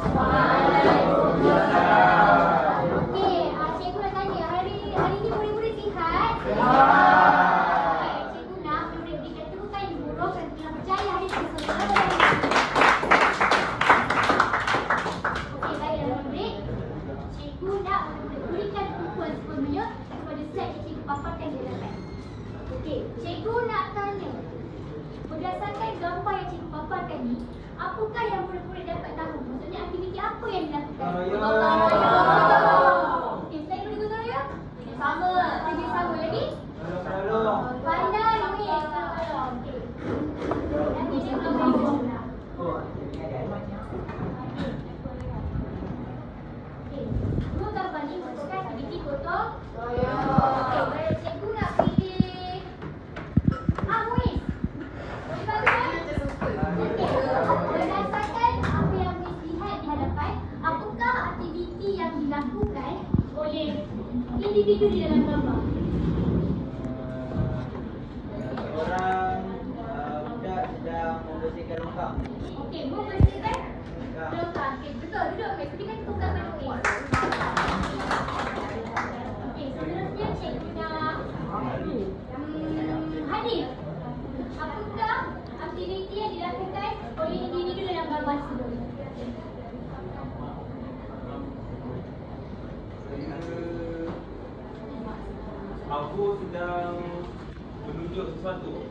Okey, cikgu nak tanya, hari ni murid-murid sihat? Cikgu nak murid-murid dikatakan buruk dan telah berjaya hari ini. Okey, baiklah murid. Cikgu nak berikan tumpuan sebelumnya kepada slide yang cikgu paparkan di hadapan. Okey, cikgu nak tanya, berdasarkan gambar yang cikgu paparkan ni, apakah yang murid-murid dapat tahu? Maksudnya aktiviti apa yang dilakukan? Okey, slide boleh guna ya? Sama. Lagi sama lagi? Pandai ni. Okey. Nanti cikgu akan guna. Okey. Dua gambar ni merupakan aktiviti gotong royong. Okey, cikgu nak pilih Muiz. Boleh bantu? Okey. Berdasarkan apa yang Muiz lihat di hadapan, apakah aktiviti yang dilakukan oleh individu di dalam gambar? Orang budak sedang membersihkan longkang. Okey, membersihkan longkang. Okey, betul. Duduk Muiz. Berikan tukar pada Muiz. Okey, seterusnya cikgu nak Hanif. Apakah aktiviti yang dilakukan oleh individu dalam gambar tersebut? Aku sedang menunjuk sesuatu.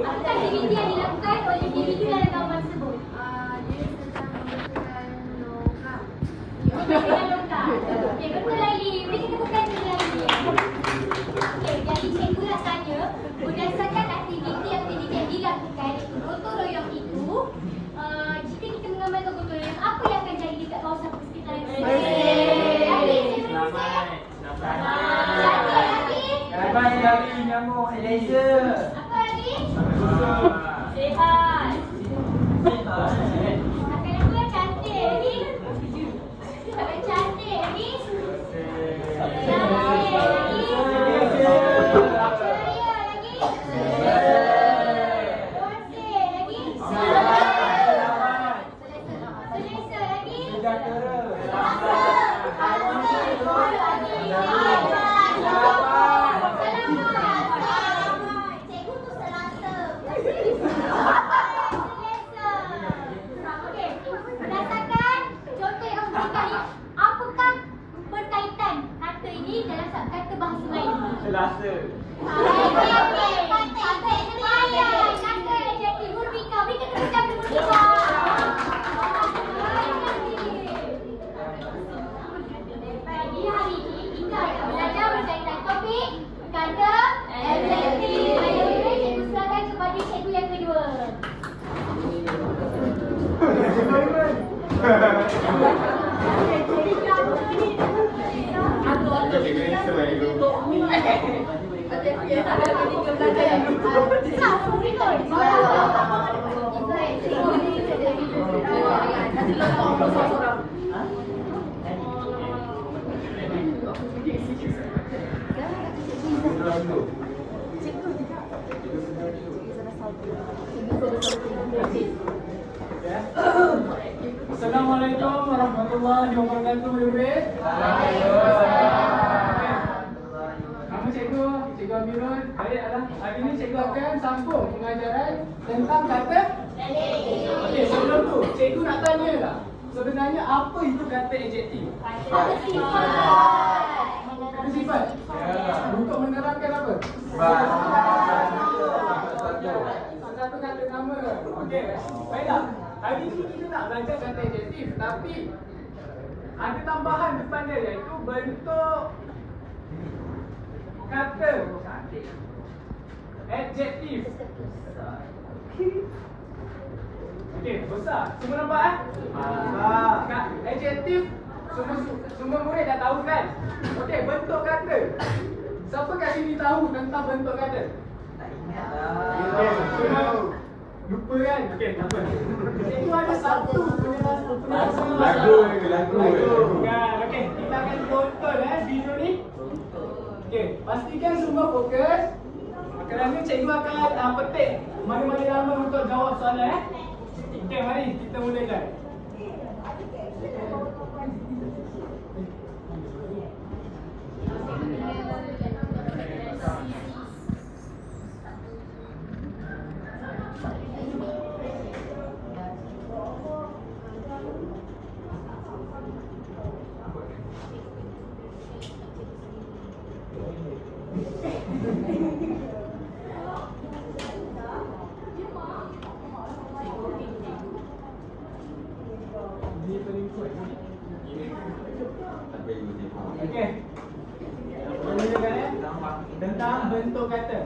Apakah aktiviti yang dilakukan oleh individu dalam gambar tersebut? Dengan longkang. Okey, betul Laili. Beri kita bukan dulu Laili. Okey, jadi cikgu nak tanya, berdasarkan aktiviti yang dilakukan iaitu gotong royong itu, jika kita mengamalkan gotong royong, apa yang akan jadi dekat kawasan persekitaran kita? Laili, cikgu bersih. Cantik lagi. Bebas dari nyamuk Malaysia. Apa lagi? Sehat. Akan apa yang cantik lagi? Akan cantik lagi? Cantik lagi? Ceria lagi? Bersih lagi? Selesa lagi? Cikgu tu selasa. Okey, berdasarkan contoh yang memberikan ni, apakah berkaitan kata ini dalam subkata bahasa Melayu? Selasa. Okey, kata adjektif. Kata adjektif Hurufika. Berikan kepada Hurufika. Di hari ini kita akan belajar berkaitan topik kata adjektif. Ayo, cikgu silakan kepada cikgu yang kedua. Assalamualaikum warahmatullahi wabarakatuh, murid-murid. Nama cikgu Amirul. Baik, hari ini cikgu akan sambung pengajaran tentang kata adjektif. Okey, sebelum tu cikgu nak tanya lah, sebenarnya apa itu kata adjektif? Kata sifat. Kata sifat? Untuk menerangkan apa? Satu kata nama. Okey, baiklah. Hari ini kita nak belajar kata adjektif, tapi ada tambahan depan dia, iaitu bentuk kata adjektif. Okey, besar. Semua nampak adjektif semua murid dah tahu kan? Okey, bentuk kata. Siapa kat sini tahu tentang bentuk kata? Lupa kan? Okey, tak apa. Itu ada satu penjelasan. Lagu. Kan, okey. Kita akan tonton video ni. Okey, pastikan semua fokus. Kerana cikgu akan petik mana-mana nama untuk jawab soalan Okey, mari kita mulakan. Okey. Tentang bentuk kata.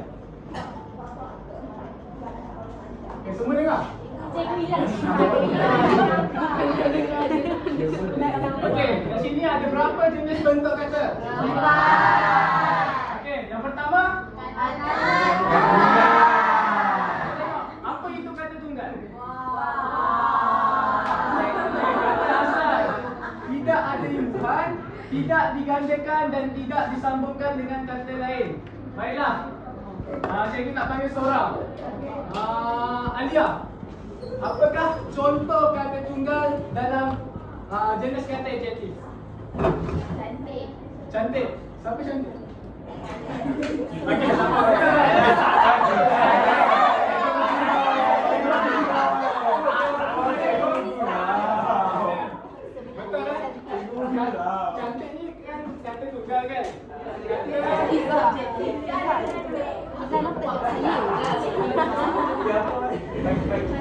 Okey, semua dengar? Okey, di sini ada berapa jenis bentuk kata? 4. Okey, yang pertama? Apa itu kata tunggal? Kata asal. Tidak ada imbuhan, tidak digandakan dan tidak disambungkan dengan kata lain. Baiklah. Cikgu nak panggil seorang. Alia. Apakah contoh kata tunggal dalam jenis kata adjektif? Cantik. Cantik. Siapa cantik? Okey, siapa? Cantik ni kan kata tunggal kan?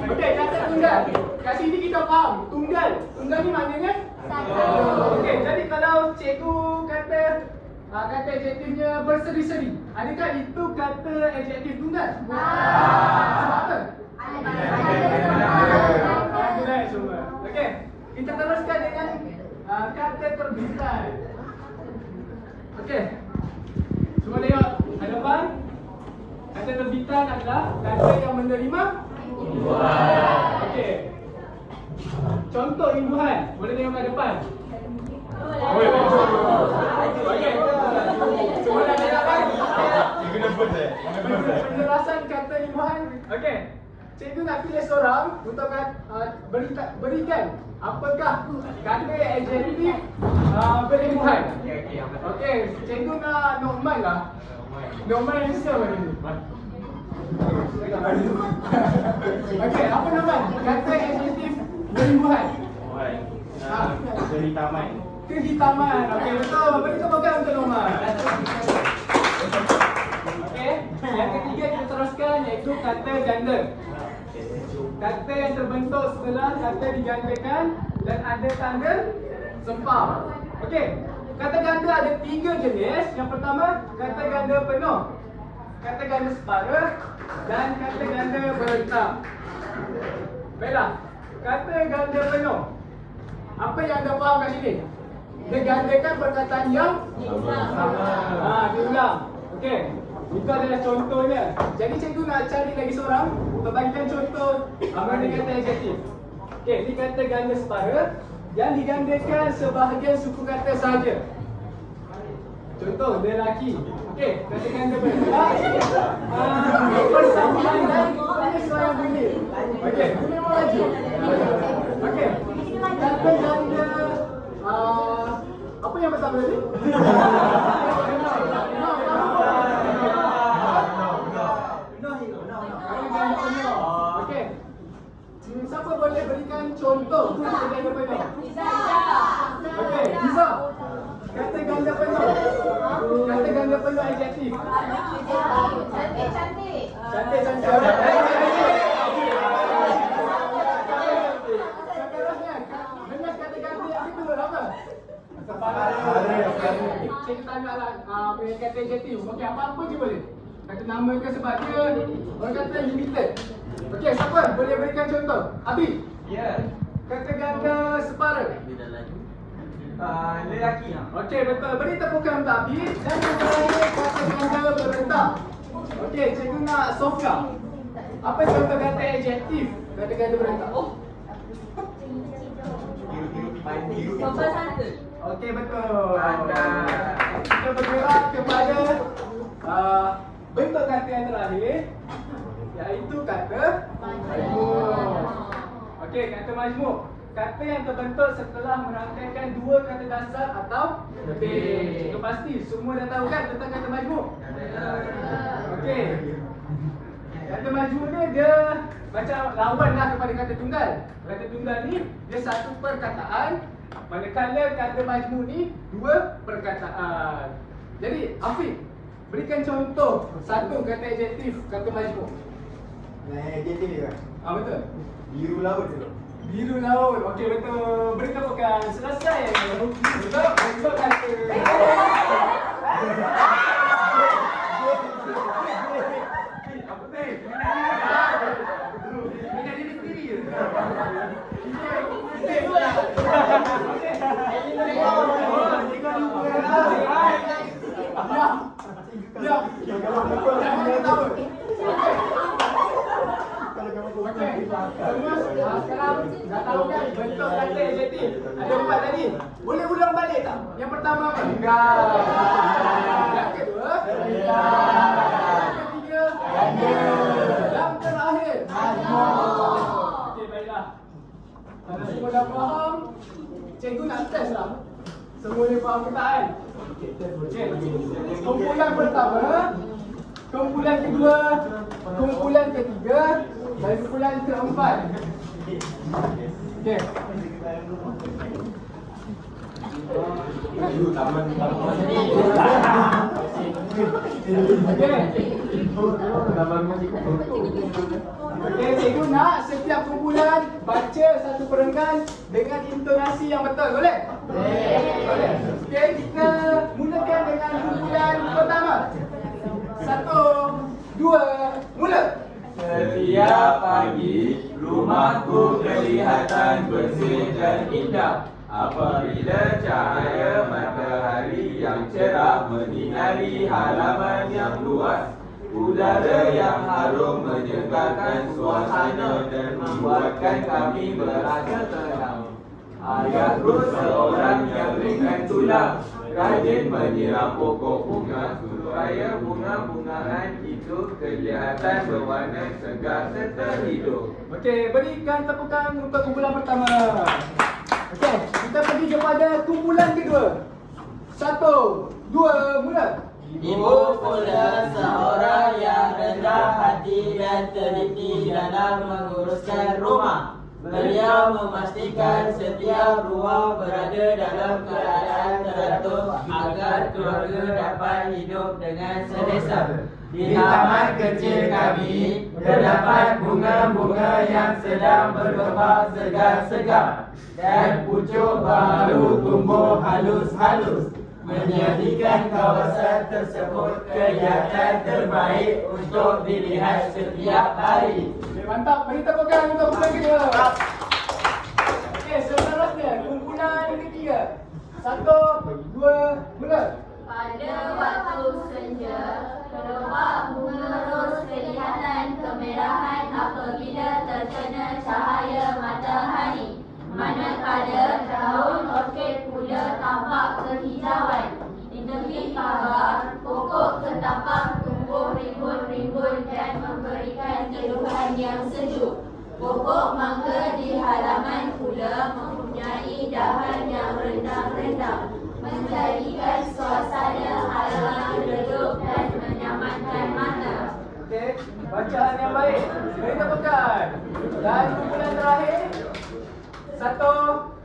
Okey, kata tunggal. Kat sini kita faham. Tunggal. Tunggal ni maknanya? Satu. Okey, jadi kalau cikgu kata adjektifnya berseri-seri, adakah itu kata adjektif tunggal? Sebab apa? Ada semua. Okey, kita teruskan dengan kata terbitan. Okey. Semua tengok hadapan. Kata terbitan adalah kata yang menerima imbuhan. Okey. Contoh imbuhan. Boleh tengok kat depan. Boleh. Okey. Semua dah tengok kan? Cikgu dah pun Penjelasan kata imbuhan. Okey. Cikgu nak pilih seorang untuk berikan apakah kata adjektif berimbuhan. Okey, cikgu nak Norman lah. Norman yang siapa ni? Okey, apa Norman? Kata adjektif berimbuhan. Kehitaman. Kehitaman. Okey, betul. Beri tepukan untuk Norman. Okey, yang ketiga kita teruskan iaitu kata ganda. Kata yang terbentuk setelah kata digandakan dan ada tanda sempam. Okey, kata ganda ada 3 jenis. Yang pertama, kata ganda penuh, kata ganda separa dan kata ganda berentak. Baiklah, kata ganda penuh. Apa yang anda faham kat sini? Dia gandakan perkataan yang sama. Diulang. Okey. Itu adalah contohnya. Jadi cikgu nak cari lagi seorang untuk bagikan contoh mana kata adjektif. Okey, ini kata ganda separa yang digandakan sebahagian suku kata sahaja. Contoh, lelaki. Okey, kata ganda berentak. Persamaan dan seorang bunyi. Okey, guna lagi. Okey, kata ganda apa yang pertama tadi? Okey. Siapa boleh berikan contoh kata ganda penuh? Okey, Liza. Kata ganda penuh. Kata ganda penuh adjektif. Cantik. Cantik. Benar kata ganda yang kedua apa? Cikgu tanya lah punya kata adjektif. Okey, apa-apa je boleh. Kata nama ke sebab dia orang kata limited. Okey, siapa boleh berikan contoh? Abi. Ya. Kata ganda separa. Lelaki. Okey, betul. Beri tepukan untuk Abi. Dan yang terakhir kata ganda berentak. Okey, cikgu nak Sofia. Apa contoh kata adjektif kata-kata berontak? Sopan santun. Okey, betul. Kita bergerak kepada bentuk kata yang terakhir, iaitu kata majmuk. Okey, kata majmuk. Kata yang terbentuk setelah merangkaikan dua kata dasar atau lebih. Cikgu pasti semua dah tahu kan tentang kata majmuk? Okey. Kata majmuk ni dia macam lawan lah kepada kata tunggal. Kata tunggal ni dia satu perkataan, manakala kata majmuk ni dua perkataan. Jadi Afiq, berikan contoh satu kata adjektif kata majmuk. Adjektif dia. Betul. Biru laut tu. Biru laut. Okey, betul. Beri tepukan. Selesai. Bentuk kata. Apa tu? Ingat diri sendiri je. Diam. Jangan ketawa. Sekarang dah tahu kan bentuk kata adjektif. Ada 4 tadi. Boleh ulang balik tak? Yang pertama apa? Tunggal. Yang kedua? Yang ketiga? Yang terakhir? Okey, baiklah. Kalau semua dah faham, cikgu nak test lah. Semua ni faham ke tak kan? Okey. Kumpulan pertama, kumpulan kedua, kumpulan ketiga dan kumpulan keempat. Okey. Okey, cikgu nak setiap kumpulan baca satu perenggan dengan intonasi yang betul, boleh? Boleh. Okey, kita mulakan dengan kumpulan pertama. 1, 2, mula. Setiap pagi, rumahku kelihatan bersih dan indah apabila cahaya matahari yang cerah menyinari halaman yang luas. Udara yang harum menyegarkan suasana dan membuatkan kami merasa tenang. Ayahku seorang yang ringan tulang, rajin menyiram pokok bunga supaya bunga-bungaan itu kelihatan berwarna segar serta hidup. Okey, berikan tepukan untuk kumpulan pertama. Okey, kita pergi kepada kumpulan kedua. 1, 2, mula. Ibu pula seorang yang rendah hati dan teliti dalam menguruskan rumah. Beliau memastikan setiap ruang berada dalam keadaan teratur agar keluarga dapat hidup dengan selesa. Di taman kecil kami terdapat bunga-bunga yang sedang berkembang segar-segar dan pucuk baru tumbuh halus-halus, menjadikan kawasan tersebut kelihatan terbaik untuk dilihat setiap hari. Mantap, beri tepukan untuk kumpulan kedua. Okey, seterusnya kumpulan ketiga. 1, 2, mula. Pada waktu senja, kelopak bunga ros kelihatan kemerahan apabila terkena cahaya matahari. Manakala daun orkid pula tampak kehijauan. Di tepi pagar, pokok ketapang tumbuh rimbun-rimbun dan memberikan keluhan yang sejuk. Pokok mangga di halaman pula mempunyai dahan yang rendang-rendang, menjadikan suasana halaman redup dan menyamankan mata. Okey, bacaan yang baik. Beri tepukan. Dan kumpulan terakhir. 1,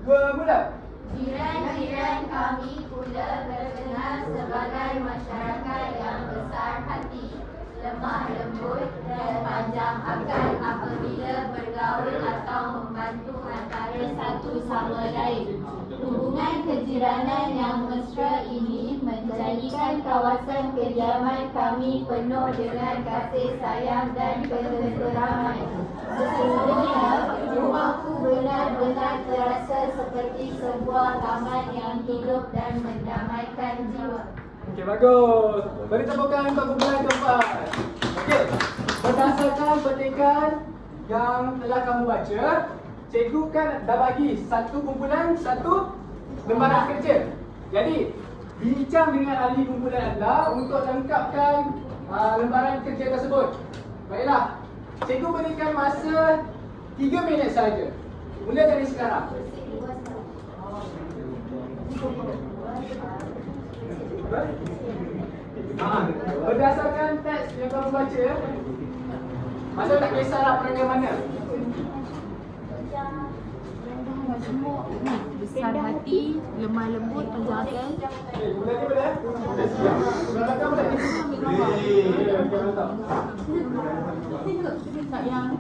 2, mula. Jiran-jiran kami pula terkenal sebagai masyarakat yang besar hati, lemah lembut dan panjang akal apabila bergaul atau membantu antara satu sama lain. Hubungan kejiranan yang mesra ini menjadikan kawasan kediaman kami penuh dengan kasih sayang dan ketenteraman. Sesungguhnya, rumahku benar-benar terasa seperti sebuah taman yang hidup dan mendamaikan jiwa. Okey, bagus. Beri tepukan untuk kumpulan keempat. Okey. Berdasarkan petikan yang telah kamu baca, cikgu kan dah bagi satu kumpulan, satu lembaran kerja. Jadi, bincang dengan ahli kumpulan anda untuk lengkapkan lembaran kerja tersebut. Baiklah. Cikgu berikan masa 3 minit saja. Mula dari sekarang. Berdasarkan teks yang kamu baca, masa tak kisahlah perangai mana. Besar hati, lemah lembut, penjaga. Mula ni boleh? Belakang boleh? Tak yang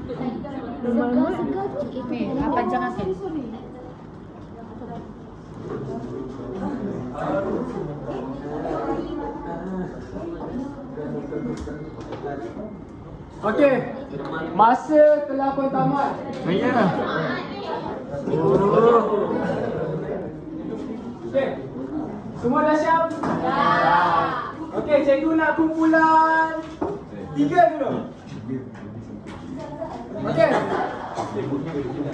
lemah lembut. Panjang kan? Okey. Masa telah pun tamat. Ya. Okey. Semua dah siap? Ya. Okey, cikgu nak kumpulan 3 dulu. Okey.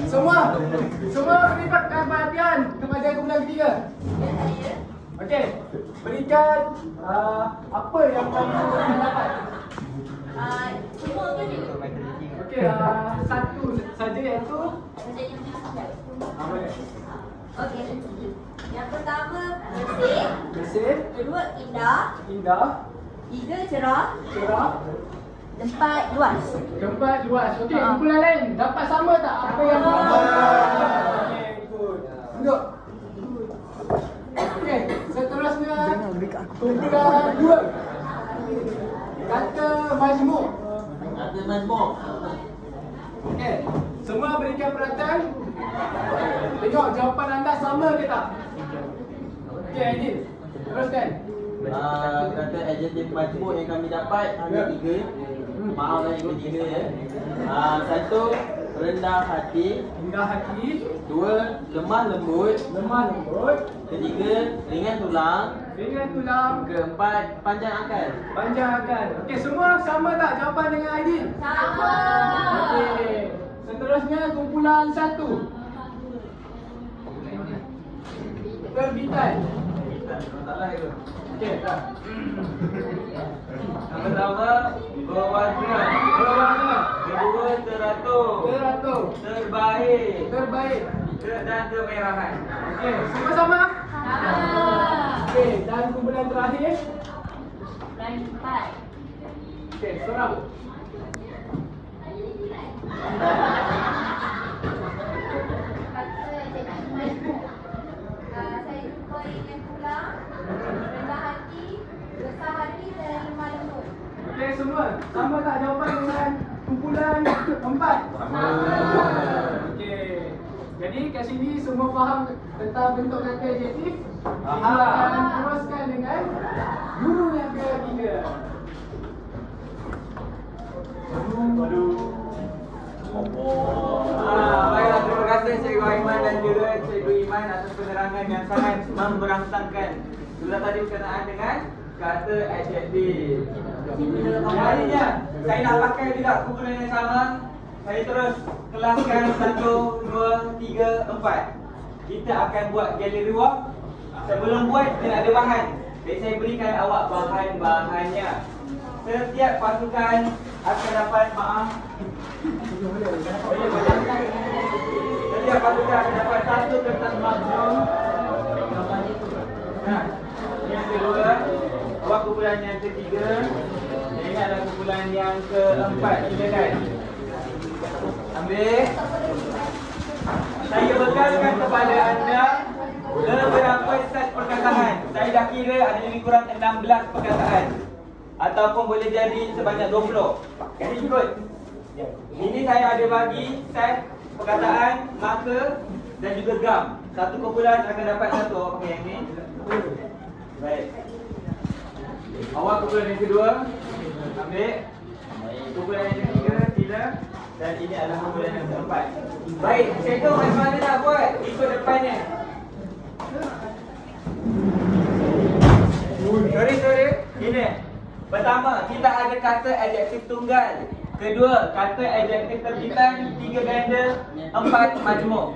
Semua berikan perhatian kepada kumpulan ketiga. Okey. Berikan apa yang kamu dapat. Semua ke ni? Okey, satu saja iaitu boleh. Okey. Yang pertama bersih, Bersih, kedua indah, indah, tiga cerah, cerah, empat luas. keempat luas. Okey, kumpulan lain dapat sama tak apa yang okey, good. Duduk. Okey, seterusnya kumpulan 2. Kata majmuk. Kata majmuk. Okey, semua berikan perhatian. Tengok jawapan anda sama ke tak? Okey, Aidil. Teruskan. Kata adjektif majmuk yang kami dapat hanya 3. Maaf lah ikut 3 ya. 1, rendah hati. Rendah hati. 2, lemah lembut. Lemah lembut. 3, ringan tulang. Ringan tulang. 4, panjang akal. Panjang akal. Okey, semua sama tak jawapan dengan Aidil? Sama. Okey. Seterusnya kumpulan 1. Terbitan. Salah itu. Okey, dah. Yang pertama, berwarna. Berwarna. Kedua, teratur. Teratur. Terbaik. Terbaik. Dan kemerahan. Okey, semua sama? Okey, dan kumpulan terakhir. Berani empat. Okey, seorang. Saya jumpa ingin pulang, rendah hati, besar hati dan lemah lembut. Okey, semua sama tak jawapan dengan kumpulan 4? Sama. Okey. Jadi kat sini semua faham tentang bentuk kata adjektif. Kita akan teruskan dengan guru yang ketiga. Baiklah, terima kasih Cikgu Aiman dan juga Cikgu Iman atas penerangan yang sangat memberangsangkan. Sudah tadi berkenaan dengan kata adjektif. Selanjutnya, saya nak pakai juga kumpulan yang sama. Saya terus kelaskan 1, 2, 3, 4. Kita akan buat galeri walk. Sebelum buat, kita nak ada bahan. Jadi saya berikan awak bahan-bahannya. Setiap pasukan akan dapat setiap pasukan akan dapat 1 kertas maknum. Yang kedua, awak kumpulan yang ketiga. Ini adalah kumpulan yang keempat. Silakan ambil. Saya bekalkan kepada anda beberapa set perkataan. Saya dah kira ada lebih kurang 16 perkataan. Ataupun boleh jadi sebanyak 20. Jadi ikut. Ini saya ada bagi set perkataan, marker dan juga gam. Satu kumpulan akan dapat satu. Awak pakai yang ni. Baik. Awak kumpulan yang kedua. Ambil. Kumpulan yang ketiga, sila. Dan ini adalah kumpulan yang keempat. Baik, cikgu macam mana nak buat? Ikut depannya. Sorry. Ini. Pertama, kita ada kata adjektif tunggal. Kedua, kata adjektif terbitan, 3 ganda, 4 majmuk.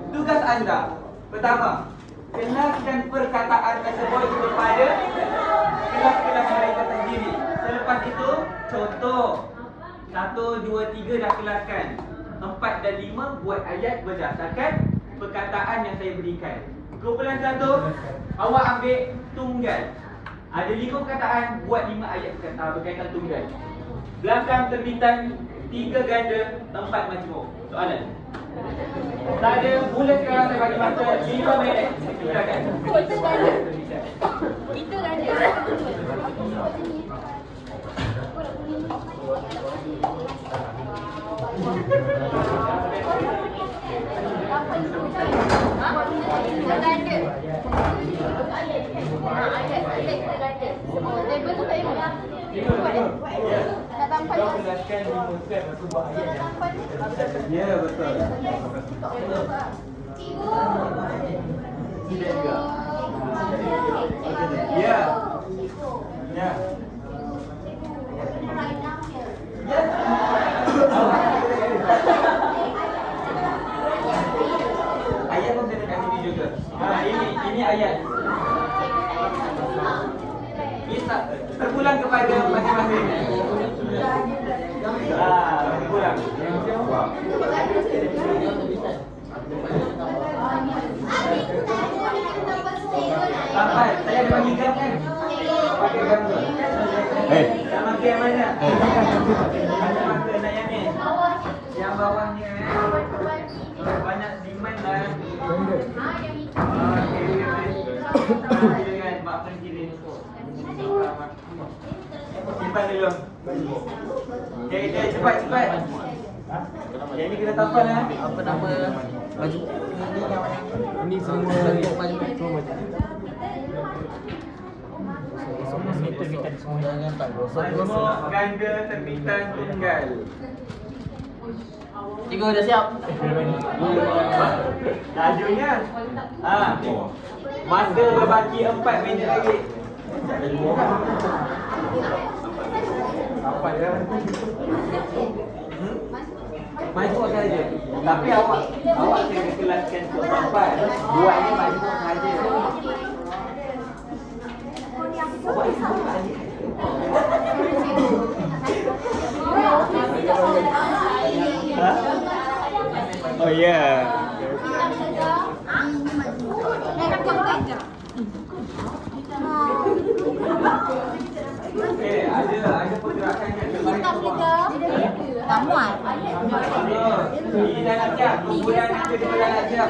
Tugas anda. Pertama, kenalkan perkataan tersebut kepada kelas-kelas mereka sendiri. Selepas itu, contoh. 1, 2, 3 dah kelaskan. 4 dan 5 buat ayat berdasarkan perkataan yang saya berikan. Kumpulan 1, awak ambil tunggal. Ada 5 perkataan, buat 5 ayat berkaitan tunggal. Belakang terbitan, 3 ganda, 4 majmuk. Soalan? Tak ada. Mula sekarang saya bagi masa 5 minit. Silakan. Kita ganda. Ya, betul. Ya. Ya. Ayat pun saya kasih ni juga. Ini ayat. Kita terpulang kepada masing-masing. Terpulang. Sampai saya ada bagi gam kan? Pakai gam tu. Nak pakai yang mana? Ada maka nak yang ni. Yang bawahnya banyak demand lah. Okey, dengan mak kiri ni. Simpan dulu. Okey, cepat. Yang ni kena tampal lah. Apa nama baju ini semua baju Majmuk ganda terbitan tunggal. Cikgu dah siap. Lajunya. Masa berbaki 4 minit lagi. Apa dia? Majmuk saja. Tapi awak kena kelaskan sampai buatnya majmuk saja. Oh ya. Okey, ada pergerakan yang Tak muat. ini dah nak siap. Kumpulan yang kedua dah nak siap.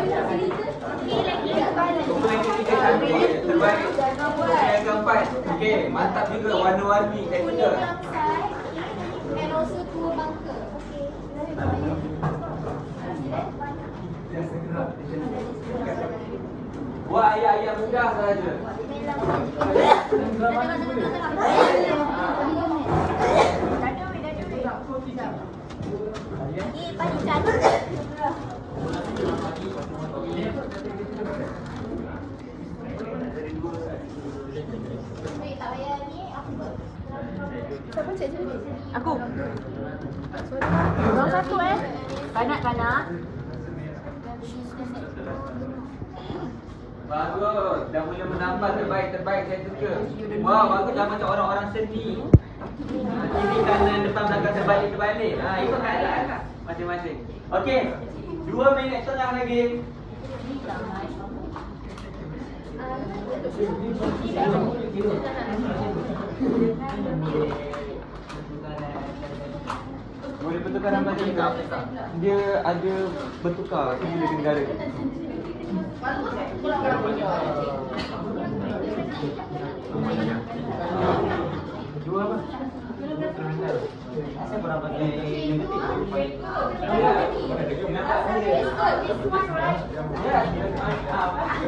Kumpulan ketiga cantik, terbaik. Kumpulan yang keempat. Okey, mantap juga warna-warni tekstur. And also 2 marker. Buat ayat-ayat mudah saja. Ini paling cantik. Tak payah ni, aku buat. Siapa cikgu? Aku. Orang satu Kanak-kanak. Bagus, dah mula menambah terbaik saya suka. Wah, bagus dah macam orang-orang seni. Kiri kanan depan belakang terbalik. Itu keadaan lah masing-masing. Okey, 2 minit setengah lagi. Boleh bertukar nama dia tak? Dia ada bertukar bila negara. Dua apa? Saya berapa kali yang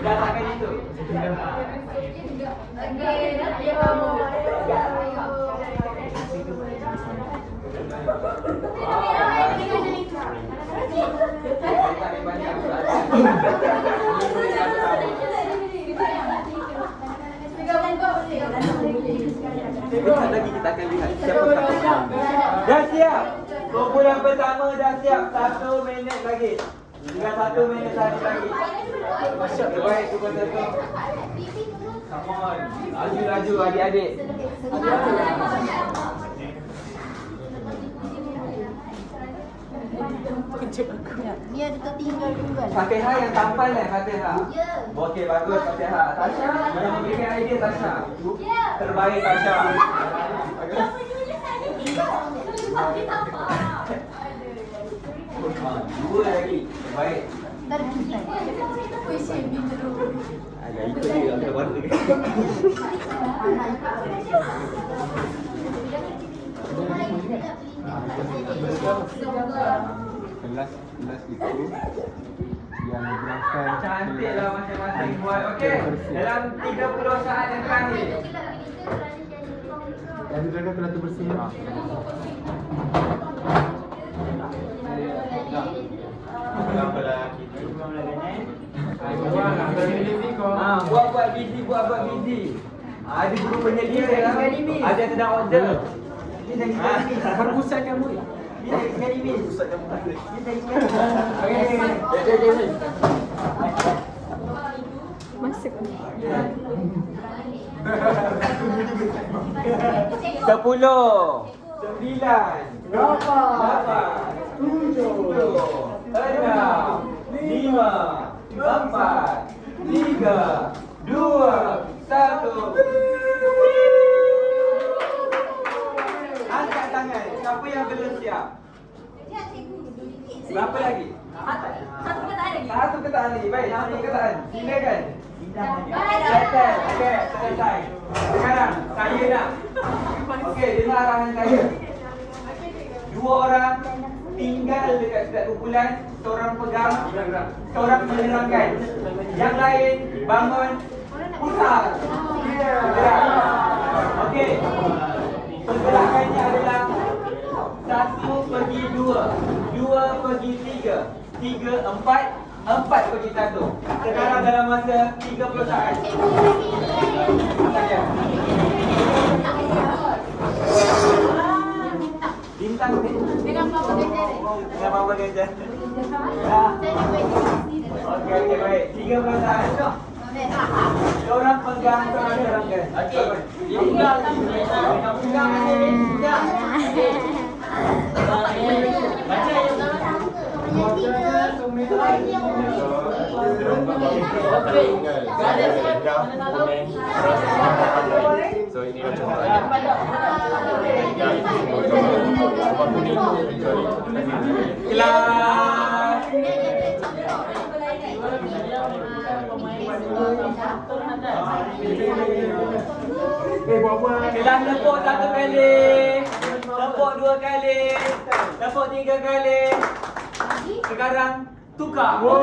datangkan itu. Dekat lagi kita akan lihat siapa siapa. Dah siap. Kumpulan pertama dah siap. 1 minit lagi. Tinggal 1 minit lagi. Terbaik kumpulan satu. Come on. Laju adik-adik. Ni ada tertinggal juga. Fatihah yang tampan lah Fatihah. Ya. Okey, bagus Fatihah. Tasha, yang memberikan idea Tasha. Ya. Terbaik Tasha. Dua lagi. Terbaik. Tertinggal. Agak ikut dia ada warna. Kelas itu yang berasal Cantiklah masing-masing buat. Okey. Dalam 30 saat yang terakhir. yang digunakan telah terbersih. Buat busy. Ada guru penyedia lah. Ada yang sedang order. Ni dah sekali. Perpusat kamu. Ni dah sekali ni. Masuk. 10, 9, 8, 7, 6, 5, 4, 3, 2, 1. Angkat tangan. Siapa yang belum siap? Berapa lagi? Satu ketaan lagi. Baik, satu ketaan. Silakan. Settle. Okey, selesai. Sekarang saya nak. Okey, dengar arahan saya. 2 orang tinggal dekat setiap kumpulan, seorang pegang, seorang menerangkan. Yang lain bangun putar. Bergerak. Okey. Pergerakannya adalah 1 pergi 2, 2 pergi 3, 3, 4, 4 pergi 1. Sekarang dalam masa 30 saat. Bintang ni. Dengan Papa Ganjar. Dengan Papa Ganjar. Okey, baik. 30 saat. Seorang pegang, seorang terangkan. Pegang. So ini macam Kelas tepuk 1 kali, tepuk 2 kali, tepuk 3 kali. Sekarang tukar. Tepuk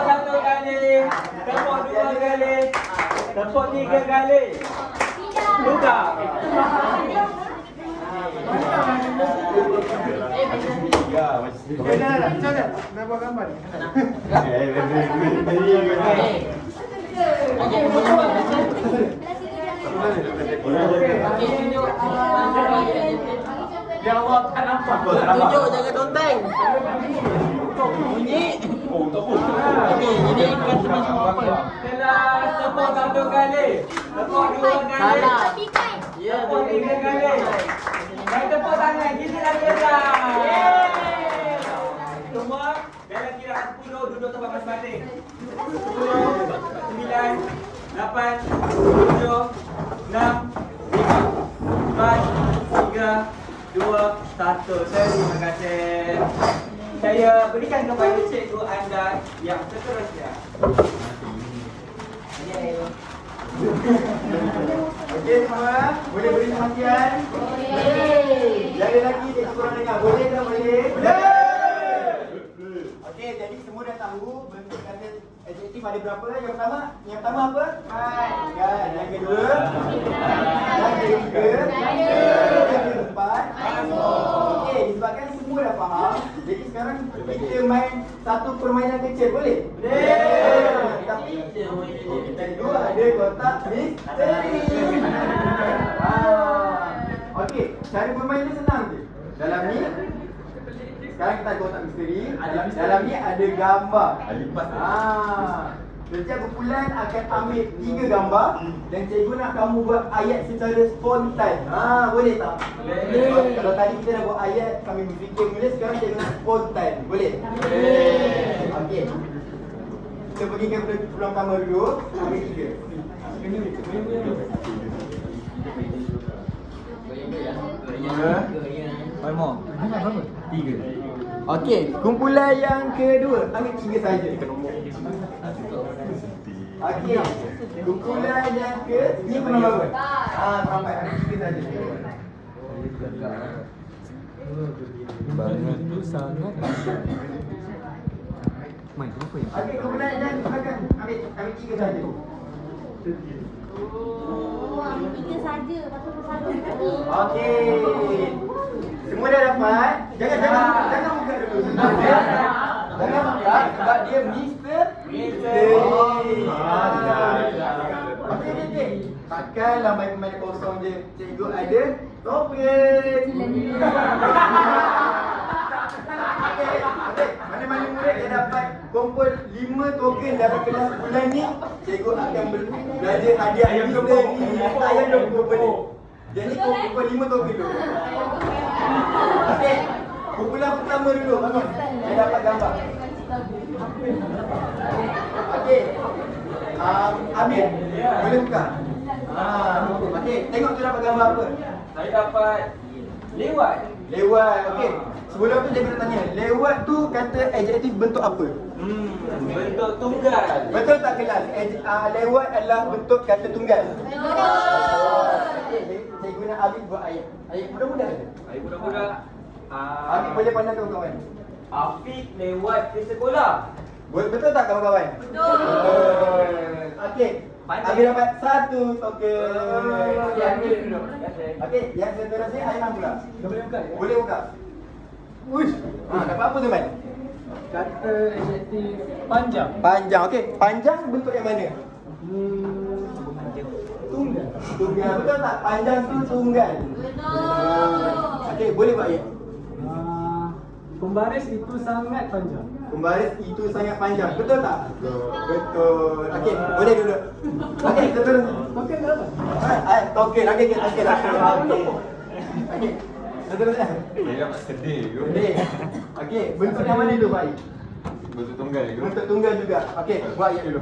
1 kali, tepuk 2 kali, tepuk 3 kali. Tukar. ya macam nak buat gambar. Dia awak tak nampak. Tunjuk jangan tonteng. Bunyi. Oh tak apa. Okey, jadi ikan semua apa? Kelas tepuk 1 kali, tepuk 2 kali. Ya, Tepuk 3 kali. Dan tepuk tangan, gini lagi dah. Semua dalam kiraan 10 duduk tempat masing-masing. 10, 9, 8, 7, 6, 5, 4, 3, 2, 1. Terima kasih. Saya berikan kepada cikgu anda yang seterusnya. Okey semua, boleh beri perhatian? Boleh. Jaga lagi dia kurang dengar. Boleh tak boleh? Boleh. Yang pertama apa? Kan. Yang kedua? Yang ketiga? Yang keempat? Okey, disebabkan semua dah faham, jadi sekarang kita main satu permainan kecil, boleh? Boleh. Tapi kita dua ada kotak misteri. Okey, cara bermain ni senang je. Dalam ni sekarang kita ada kotak misteri. Dalam ni ada gambar. Setiap kumpulan akan ambil 3 gambar dan cikgu nak kamu buat ayat secara spontan. Boleh tak? Boleh. Kalau tadi kita dah buat ayat sambil berfikir mula, sekarang cikgu nak spontan. Boleh? Boleh. Okey. Kita pergi ke peluang pertama dulu. Ambil 3. Tiga. Okey, kumpulan yang kedua ambil 3 saja. Okey, kumpulan yang ke ni pernah baru. Sampai ambil 3 saja. Bangun tu sangat. Main kenapa ya? Okey, kumpulan yang belakang ambil 3 saja. Ambil 3 saja. Pasal satu lagi. Okey. Semua dah dapat. Jangan buka dulu. Jangan buka sebab dia misteri. Okey. Takkanlah main kosong je. Cikgu ada token. Okey. Mana-mana murid yang dapat kumpul 5 token dalam kelas bulan ni, cikgu akan belajar hadiah yang misteri. Tak payah nombor boleh. Jadi kumpul 5 token dulu. Okey. Kumpulan pertama dulu, bangun. Saya dapat gambar. Okey. Amir, boleh buka? Okey, tengok tu dapat gambar apa? Saya dapat lewat. Lewat, okey. Sebelum tu saya nak tanya, lewat tu kata adjektif bentuk apa? Bentuk tunggal. Betul tak kelas? Lewat adalah bentuk kata tunggal. Okey, cikgu nak Habib buat ayat. Ayat mudah-mudah je. Ayat budak-budak. Habib boleh pandang kawan-kawan. Afiq lewat ke sekolah. Betul tak kawan-kawan? Betul. Okey. Habib dapat 1 token. Okey, ambil dulu. Okey, yang seterusnya Aiman pula. Boleh buka ya? Boleh buka. Uish. Dapat apa tu, Man? Kata adjektif panjang. Panjang. Okey, panjang bentuk yang mana? Tunggal. Tunggal. Betul tak? Panjang tu tunggal. Betul. Okey, boleh buat ya? Pembaris itu sangat panjang. Pembaris itu sangat panjang. Betul tak? Betul. Okey, boleh duduk. Okey, seterusnya. Token berapa? Token. Okey, token. Okey. Seterusnya. Saya dapat sedih ke? Boleh. Okey, bentuk yang mana tu, Pak? Bentuk tunggal ke? Bentuk tunggal juga. Okey, buat ayat dulu.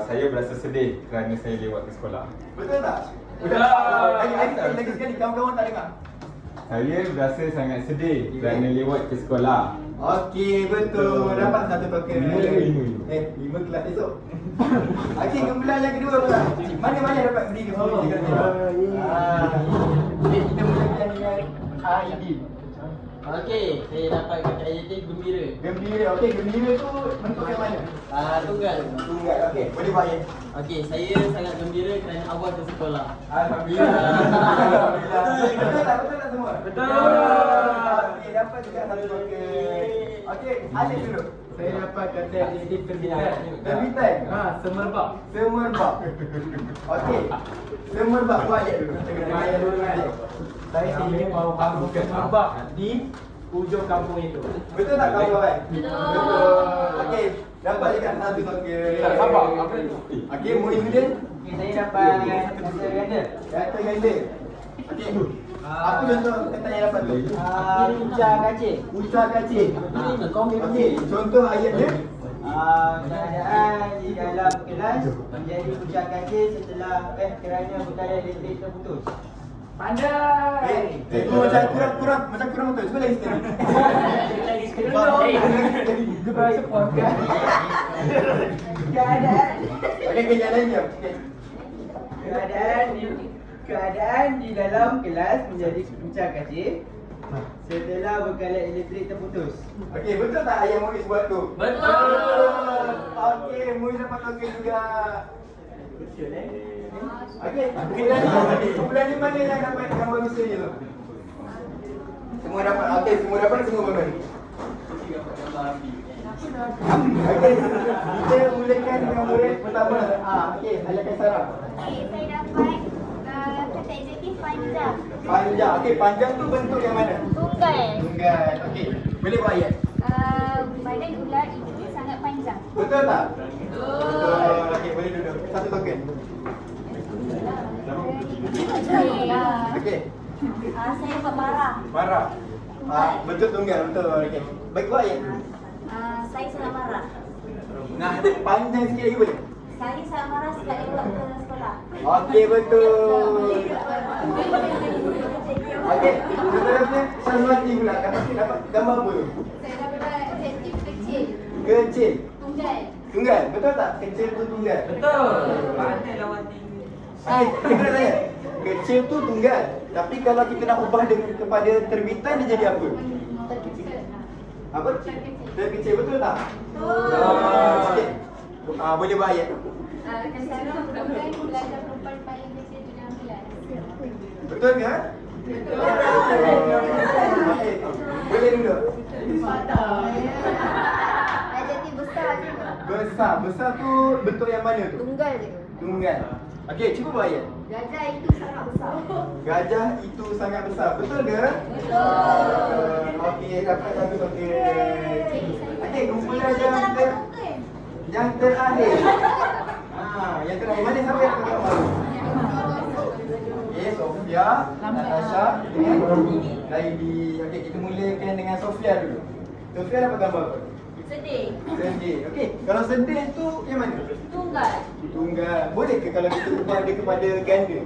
Saya berasa sedih kerana saya lewat ke sekolah. Betul tak? Betul. Lagi sekali, kawan-kawan tak dengar. Saya berasa sangat sedih kerana lewat ke sekolah. Okey, betul. Dapat 1 token. 5. 5 kelas esok. Okey, kumpulan yang kedua pula. Mana-mana dapat beri ke sini? Kita mulakan dengan Aidil. Okey, saya dapat kata adjektif gembira. Gembira. Okey, gembira tu bentuk yang mana? Tunggal. Tunggal. Okey, boleh buat ya? Okey, saya sangat gembira kerana awal ke sekolah. Alhamdulillah. Betul tak? Betul tak semua? Betul. Okey, dapat juga 1 token. Okey, Alif dulu. Saya dapat kata adjektif terbitan. Terbitan. Semerbak. Semerbak. Okey. Semerbak buat ayat dulu. Ayat dulu nanti. Saya ingin membangun semerbak di ujung kampung itu. Betul tak kawan-kawan? Betul. Okey, dapat juga 1 token. Sabar. Apa itu? Okey, Muhyiddin. Okay, saya dapat kata ganda. Kata ganda. Okey. Apa contoh kata yang dapat tu? Ucap kacik. Ucap kacik. Okey, contoh ayat dia. Keadaan di dalam kelas menjadi ucap kacik setelah kerana berkala listrik terputus. Pandai. Cikgu macam kurang betul. Cuba lagi sekali. Lagi sekali. Gebai support kan? Keadaan Okey, yang lain dia. Okey. keadaan di dalam kelas menjadi ucap kacik Setelah bekalan elektrik terputus. Okey, betul tak yang Muiz buat tu? Betul. Okey, Muiz dapat token juga. Betul Okey, bulan ni mana yang dapat gambar misteri tu? Semua dapat. Okey, semua dapat, semua betul. Okey, kita mulakan dengan murid pertama. Okey, Alika Sarah. Okey, saya dapat kata adjektif panjang. Panjang. Okey, panjang tu bentuk yang mana? Tunggal. Tunggal. Okey, boleh buat ayat. Badan ular itu sangat panjang. Betul tak? Betul. Okey, boleh duduk. Satu token. Okey. Saya dapat marah. Marah. Betul tunggal, betul. Okey. Baik buat ayat. Saya sangat marah. Nak panjang sikit lagi boleh? Saya sangat marah sejak lewat ke sekolah. Okey, betul. Okey, seterusnya Syazwati pula. Dapat gambar apa tu? Saya dapat adjektif kecil. Kecil. Tunggal. Tunggal, betul tak? Kecil tu tunggal. Betul. Pandai lawan tinggi. Dengar saya. Kecil tu tunggal. Tapi kalau kita nak ubah dia kepada terbitan, dia jadi apa? Apa? Terkecil, betul tak? Betul. Okey. Boleh buat ayat. Saya merupakan pelajar perempuan paling kecil di 16. Betul ke? Betul. Okey. Boleh duduk. Adjektif besar juga. Besar. Besar tu bentuk yang mana tu? Tunggal je. Tunggal. Okey, cuba buat ayat. Gajah itu sangat besar. Gajah itu sangat besar. Betul ke? Betul. Okey, dapat satu token. Okey, kumpulan yang terakhir. Yang terakhir. Mana siapa yang dapat gambar? Okey, Sofia, Natasha dengan Laili. Okey, kita mulakan dengan Sofia dulu. Sofia dapat gambar apa? Sedih. Sedih. Okey, kalau sedih tu yang mana? Tunggal. Tunggal. Boleh ke kalau kita ubah dia kepada ganda?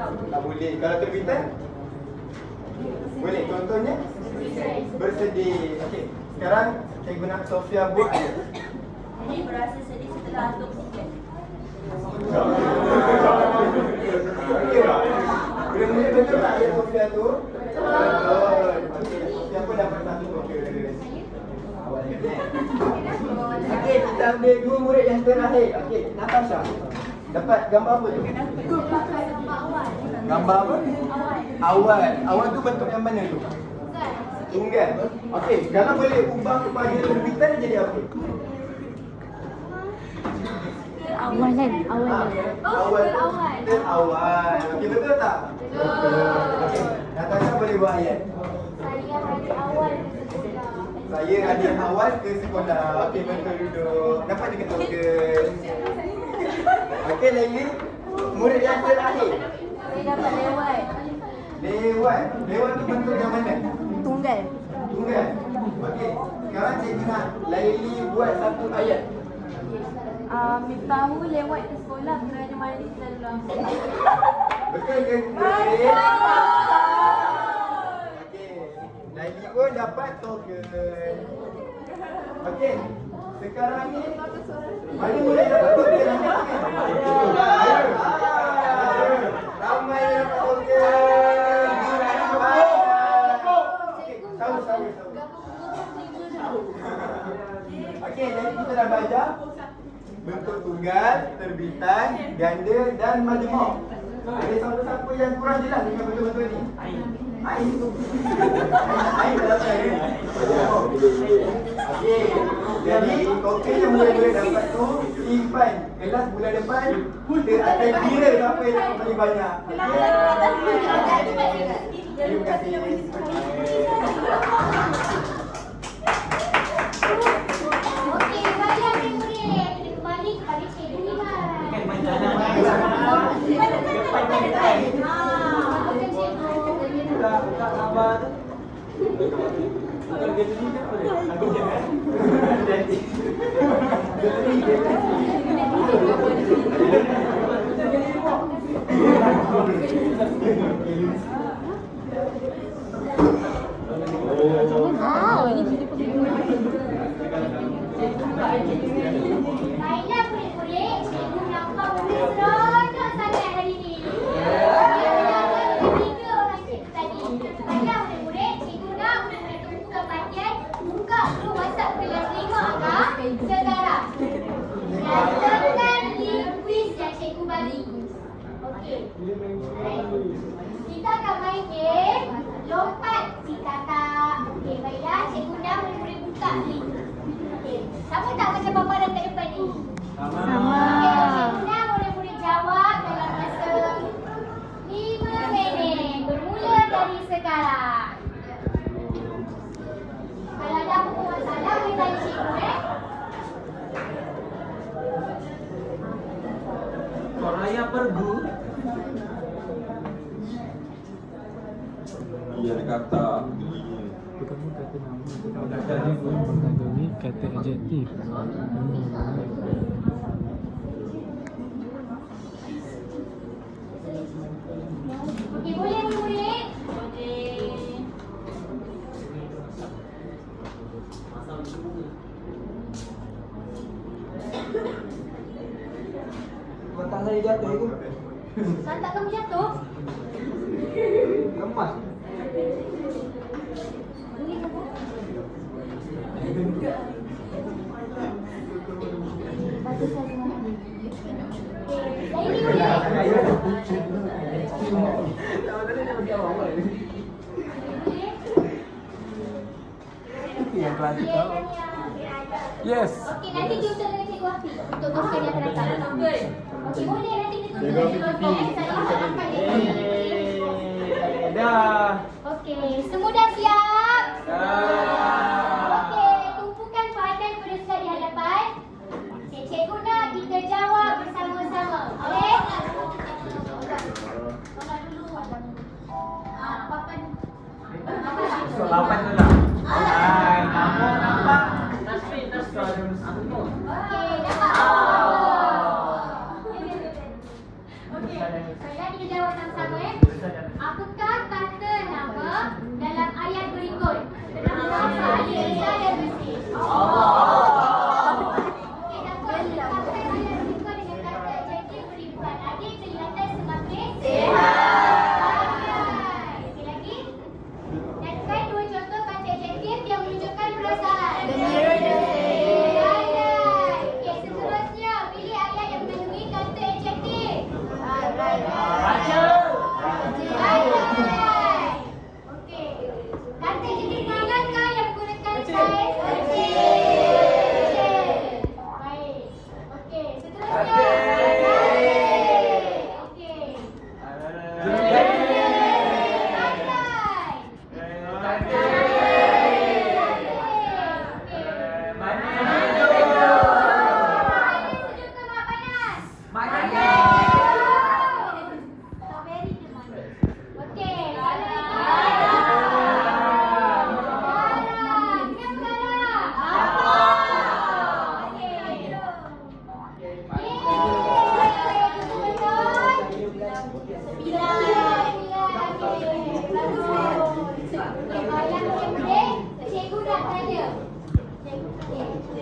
Tak boleh. Kalau terbitan? Boleh. Contohnya? Bersedih. Okey. Sekarang saya guna Sofia buat ayat. Ini berasa sedih setelah atuk oksigen. Okey tak? Boleh mula betul tak ayat Sofia tu? Betul. Okey. Sofia pun dapat satu token. Okey, kita ambil dua murid yang terakhir. Okey, Natasha. Dapat gambar apa tu? Gambar apa? Awal. Awal tu bentuk yang mana tu? Tunggal. Okey, kalau boleh ubah kepada terbitan dia jadi apa? Awalan. Awal. Terawal. Okey, betul tak? Betul. Okey, Natasha boleh buat ayat. Saya hadir awal ke sekolah. Okey, betul duduk. Dapat juga token. Okey, Laili. Murid yang terakhir. Saya dapat lewat. Lewat. Lewat tu bentuk yang mana? Tunggal. Tunggal. Okey. Sekarang cikgu nak Laili buat satu ayat. Miftahu lewat ke sekolah kerana mandi selalu lambat. Betul ke? Okey. Laili pun dapat token. Okey. Sekarang ni mana boleh dapat token? Ramai yang dapat token. Tahu. Okey, jadi kita dah belajar bentuk tunggal, terbitan, ganda dan majmuk. Ada siapa yang kurang jelas dengan betul-betul ni? Ain tu. Ain dalam saya. Okey. Jadi token yang boleh dapat tu simpan kelas bulan depan kita akan kira siapa yang dapat paling banyak. Terima kasih. Okey, balik murid-murid. Kita kembali kepada cikgu Iman. Buka gambar tu. Kalau dia ni tak boleh. Aku jangan. Jadi. Baiklah murid-murid, cikgu nampak murid seronok sangat hari ni. Tiga orang cikgu tadi. pergu. Iya, ada kata. Pertama kata nama, kata dia boleh mengandungi kata adjektif. Okey, boleh murid? Boleh. Kotak saya jatuh itu. Santak kamu jatuh? Lemas. Boleh kamu? Bagus saya semua. Okey, saya ni boleh. Yang kelas Okey, tahu. Yes. Okey, nanti kita dengan Cikgu Hafiz untuk question yang akan datang. Okey, boleh nanti kita tunggu Cikgu Hafiz. Saya tak dapat dia. Dah. Okey, semua dah siap? Dah. Okey, tumpukan padan pada ustaz di hadapan. Okey, cikgu nak kita jawab bersama-sama. Okey? Papan. Papan tu lah. Hai, nama nampak. Okey, dapat. Okey, sekarang kita jawab sama-sama Apakah kata nama dalam ayat berikut? Nama ayat Isa dan Mesih. Okey, dapat kata ayat berikut dengan kata adjektif beribuat adik kelihatan semakin sihat. Okey lagi. Nyatakan dua contoh kata adjektif yang menunjukkan perasaan. Okey, seterusnya pilih ayat yang mengandungi kata adjektif. Baca. Okey. Kata adjektif manakah yang menggunakan saiz kecil? Baik. Okey, seterusnya. Okey.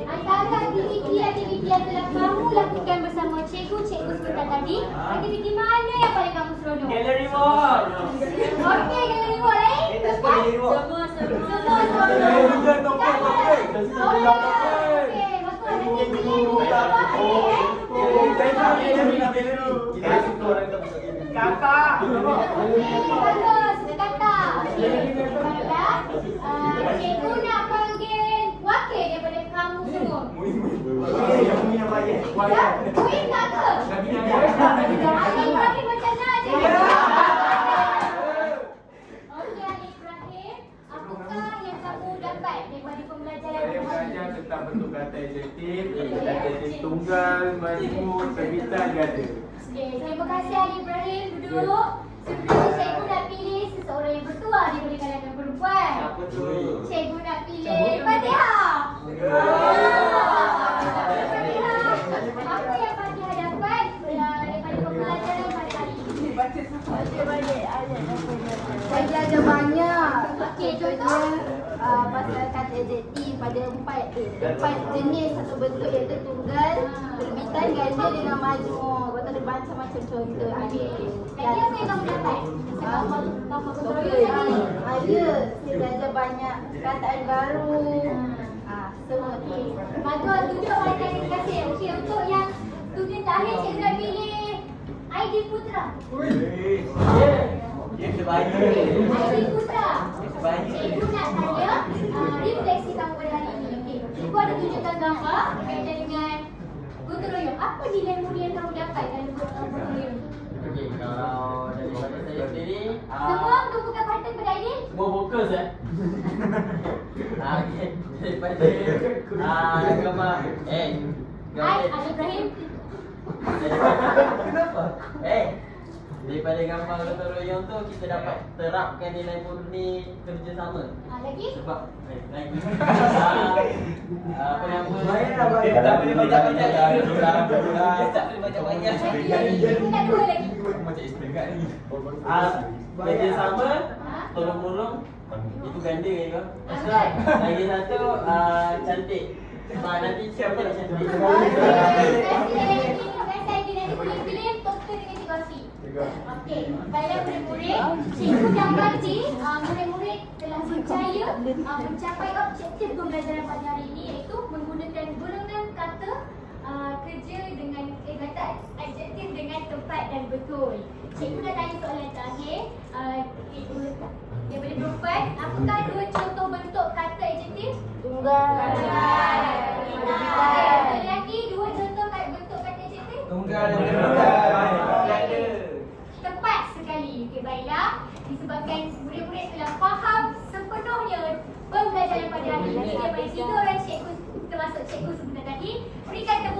Antara aktiviti-aktiviti yang telah kamu lakukan bersama cikgu sebentar tadi, aktiviti mana yang paling kamu seronok? Gallery wall. Okey, gallery wall eh? Kita semua gallery wall. Semua cikgu nak panggil wakil daripada kamu semua. Kuih tak ke? Adik macam mana je? Okey, Adik Ibrahim, apakah yang kamu dapat daripada pembelajaran Saya belajar tentang bentuk kata adjektif, kata adjektif tunggal, majmuk, terbitan, ganda. Okey, terima kasih Adik Ibrahim. Duduk. Sebelum cikgu nak pilih seseorang yang bertuah daripada kalangan perempuan. Apa tu? Cikgu nak pilih Fatihah. Fatihah. Apa yang Fatihah dapat daripada pembelajaran pada hari ini? Saya belajar banyak. Okey, contoh. Pasal kata adjektif pada empat jenis atau bentuk iaitu tunggal, terbitan, ganda dengan majmuk. Betul ada macam-macam contoh. Lagi apa yang kamu dapat? Kamu Okey, ada. Saya belajar banyak kataan baru. Semua tu. Madul duduk pada terima kasih. Okey, untuk yang student terakhir cikgu nak pilih Aidil Putra. Dia sebaik. Aidil Putra. Sebaik. Cikgu nak tanya refleksi kamu pada hari ini. Okey. Cikgu ada tunjukkan gambar berkaitan dengan gotong royong. Apa nilai mulia yang kamu dapat dalam gotong royong? Okey, kalau daripada saya sendiri, Semua tumpukan pattern pada Aidil? semua fokus okey, daripada saya, gambar Aidil Ibrahim. Kenapa? Daripada gambar gotong royong tu kita dapat terapkan nilai murni kerjasama. Lagi? Sebab lagi apa nama? Dia tak boleh banyak-banyak. Dia tak boleh banyak-banyak. Cikgu nak dua lagi. Macam explain kat ni. Kerjasama, tolong-menolong, itu ganda kan? Betul. Lagi satu cantik. Nanti siapa nak cantik? Okey, baiklah murid-murid, cikgu dan Pakcik, murid-murid telah berjaya mencapai objektif pembelajaran pada hari ini, iaitu menggunakan golongan kata kerja dengan adjektif dengan tepat dan betul. Cikgu nak tanya soalan terakhir. Daripada perempuan, apakah dua contoh bentuk kata adjektif? Tunggal. Lelaki, dua contoh bentuk kata adjektif? Tunggal dan tunggal. Tepat sekali. Okey, baiklah. Disebabkan murid-murid telah faham sepenuhnya pembelajaran pada hari ini, daripada tiga orang cikgu termasuk cikgu sebentar tadi, berikan tepuk